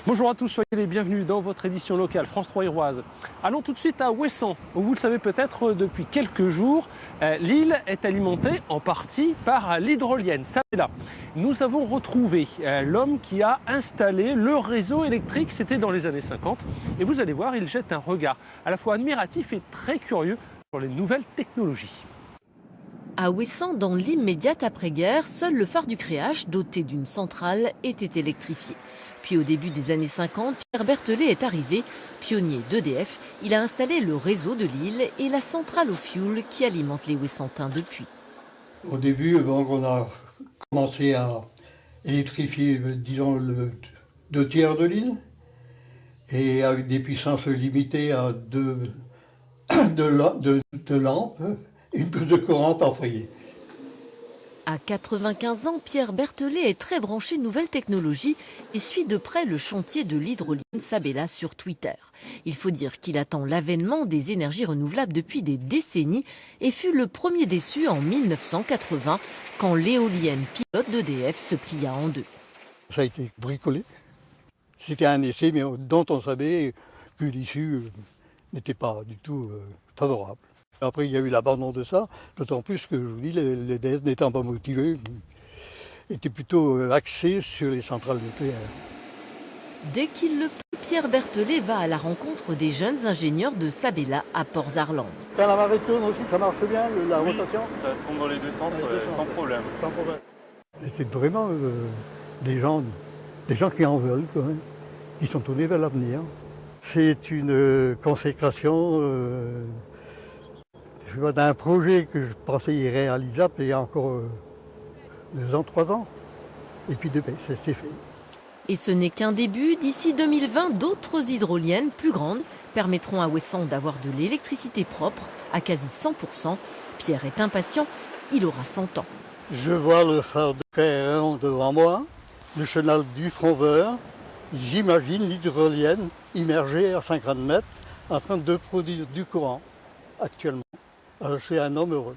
Bonjour à tous, soyez les bienvenus dans votre édition locale France 3 Iroise. Allons tout de suite à Ouessant, où vous le savez peut-être depuis quelques jours, l'île est alimentée en partie par l'hydrolienne Sabella. Nous avons retrouvé l'homme qui a installé le réseau électrique, c'était dans les années 50. Et vous allez voir, il jette un regard à la fois admiratif et très curieux sur les nouvelles technologies. À Ouessant, dans l'immédiate après-guerre, seul le phare du Créache, doté d'une centrale, était électrifié. Puis au début des années 50, Pierre Berthelet est arrivé. Pionnier d'EDF, il a installé le réseau de l'île et la centrale au fioul qui alimente les Ouessantins depuis. Au début, on a commencé à électrifier, disons, le 2/3 de l'île, et avec des puissances limitées à deux lampes, une plus de courant par foyer. À 95 ans, Pierre Berthelet est très branché nouvelles technologies et suit de près le chantier de l'hydrolienne Sabella sur Twitter. Il faut dire qu'il attend l'avènement des énergies renouvelables depuis des décennies et fut le premier déçu en 1980 quand l'éolienne pilote d'EDF se plia en deux. Ça a été bricolé. C'était un essai, mais dont on savait que l'issue n'était pas du tout favorable. Après, il y a eu l'abandon de ça, d'autant plus que, je vous dis, les DS n'étant pas motivés, étaient plutôt axés sur les centrales nucléaires. Dès qu'il le peut, Pierre Berthelet va à la rencontre des jeunes ingénieurs de Sabella à Port-Zarland. Quand la marée tourne aussi, ça marche bien, la rotation? Ça tourne dans les deux sens, sans problème. Sans problème. C'est vraiment des gens qui en veulent, quoi, hein, qui sont tournés vers l'avenir. C'est une consécration d'un projet que je pensais irréalisable il y a encore 2 ans, 3 ans. Et puis c'est fait. Et ce n'est qu'un début. D'ici 2020, d'autres hydroliennes plus grandes permettront à Ouessant d'avoir de l'électricité propre à quasi 100%. Pierre est impatient, il aura 100 ans. Je vois le phare de Créache devant moi, le chenal du Front-Vert. J'imagine l'hydrolienne immergée à 50 mètres en train de produire du courant actuellement. Alors, je suis un homme heureux.